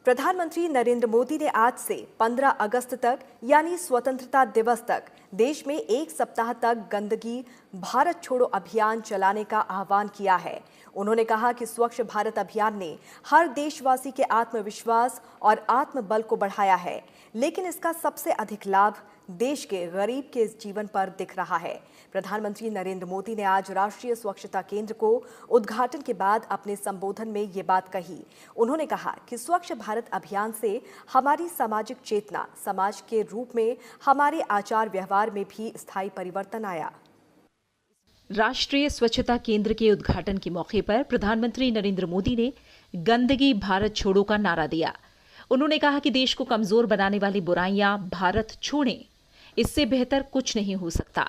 प्रधानमंत्री नरेंद्र मोदी ने आज से 15 अगस्त तक यानी स्वतंत्रता दिवस तक देश में एक सप्ताह तक गंदगी भारत छोड़ो अभियान चलाने का आह्वान किया है। उन्होंने कहा कि स्वच्छ भारत अभियान ने हर देशवासी के आत्मविश्वास और आत्मबल को बढ़ाया है, लेकिन इसका सबसे अधिक लाभ देश के गरीब के जीवन पर दिख रहा है। प्रधानमंत्री नरेंद्र मोदी ने आज राष्ट्रीय स्वच्छता केंद्र को उद्घाटन के बाद अपने संबोधन में ये बात कही। उन्होंने कहा कि स्वच्छ भारत अभियान से हमारी सामाजिक चेतना, समाज के रूप में हमारे आचार व्यवहार में भी स्थायी परिवर्तन आया। राष्ट्रीय स्वच्छता केंद्र के उद्घाटन के मौके पर प्रधानमंत्री नरेंद्र मोदी ने गंदगी भारत छोड़ो का नारा दिया। उन्होंने कहा कि देश को कमजोर बनाने वाली बुराइयां भारत छोड़ें, इससे बेहतर कुछ नहीं हो सकता।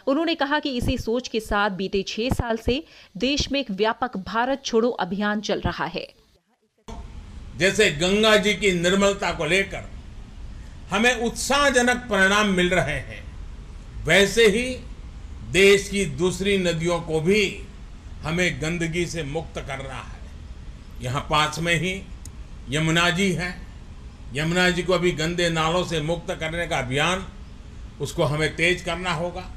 उन्होंने कहा कि इसी सोच के साथ बीते 6 साल से देश में एक व्यापक भारत छोड़ो अभियान चल रहा है। जैसे गंगा जी की निर्मलता को लेकर हमें उत्साहजनक परिणाम मिल रहे हैं, वैसे ही देश की दूसरी नदियों को भी हमें गंदगी से मुक्त करना है। यहाँ पास में ही यमुना जी है। यमुना जी को भी गंदे नालों से मुक्त करने का अभियान, उसको हमें तेज करना होगा।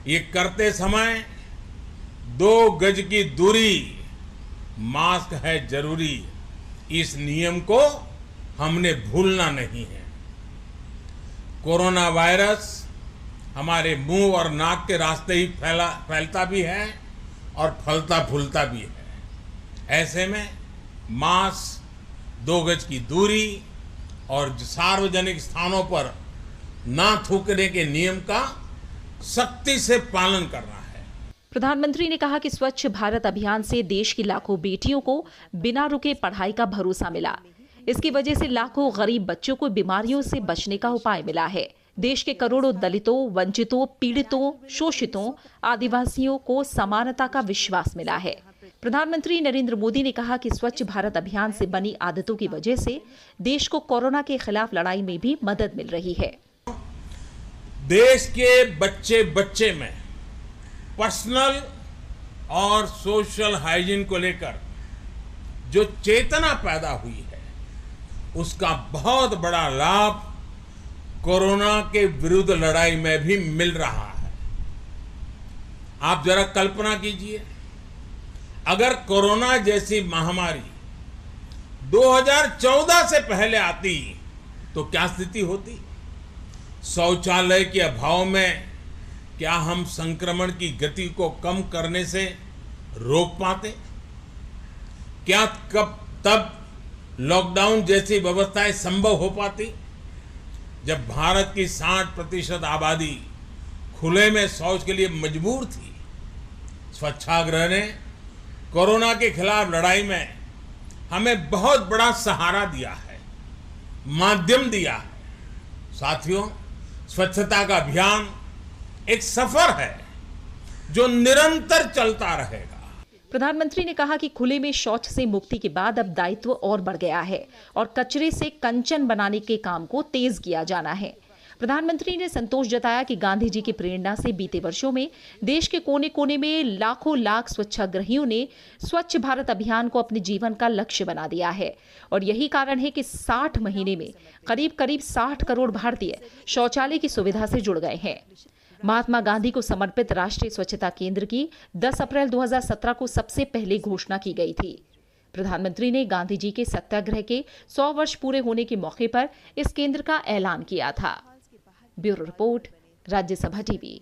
ये करते समय 2 गज की दूरी, मास्क है जरूरी, इस नियम को हमने भूलना नहीं है। कोरोना वायरस हमारे मुंह और नाक के रास्ते ही फैलता भी है और फलता फूलता भी है। ऐसे में मास्क, 2 गज की दूरी और सार्वजनिक स्थानों पर ना थूकने के नियम का सख्ती से पालन करना है। प्रधानमंत्री ने कहा कि स्वच्छ भारत अभियान से देश की लाखों बेटियों को बिना रुके पढ़ाई का भरोसा मिला। इसकी वजह से लाखों गरीब बच्चों को बीमारियों से बचने का उपाय मिला है। देश के करोड़ों दलितों, वंचितों, पीड़ितों, शोषितों, आदिवासियों को समानता का विश्वास मिला है। प्रधानमंत्री नरेंद्र मोदी ने कहा कि स्वच्छ भारत अभियान से बनी आदतों की वजह से देश को कोरोना के खिलाफ लड़ाई में भी मदद मिल रही है। देश के बच्चे बच्चे में पर्सनल और सोशल हाइजीन को लेकर जो चेतना पैदा हुई है, उसका बहुत बड़ा लाभ कोरोना के विरुद्ध लड़ाई में भी मिल रहा है। आप जरा कल्पना कीजिए, अगर कोरोना जैसी महामारी 2014 से पहले आती तो क्या स्थिति होती? शौचालय के अभाव में क्या हम संक्रमण की गति को कम करने से रोक पाते? क्या तब लॉकडाउन जैसी व्यवस्थाएं संभव हो पाती? जब भारत की 60% आबादी खुले में शौच के लिए मजबूर थी, स्वच्छाग्रह ने कोरोना के खिलाफ लड़ाई में हमें बहुत बड़ा सहारा दिया है, माध्यम दिया है। साथियों, स्वच्छता का अभियान एक सफर है जो निरंतर चलता रहेगा। प्रधानमंत्री ने कहा कि खुले में शौच से मुक्ति के बाद अब दायित्व और बढ़ गया है और कचरे से कंचन बनाने के काम को तेज किया जाना है। प्रधानमंत्री ने संतोष जताया कि गांधी जी की प्रेरणा से बीते वर्षों में देश के कोने कोने में लाखों लाख स्वच्छाग्रहियों ने स्वच्छ भारत अभियान को अपने जीवन का लक्ष्य बना दिया है और यही कारण है कि 60 महीने में करीब 60 करोड़ भारतीय शौचालय की सुविधा से जुड़ गए हैं। महात्मा गांधी को समर्पित राष्ट्रीय स्वच्छता केंद्र की 10 अप्रैल 2017 को सबसे पहले घोषणा की गई थी। प्रधानमंत्री ने गांधी जी के सत्याग्रह के 100 वर्ष पूरे होने के मौके पर इस केंद्र का ऐलान किया था। Bureau report, Rajya Sabha TV.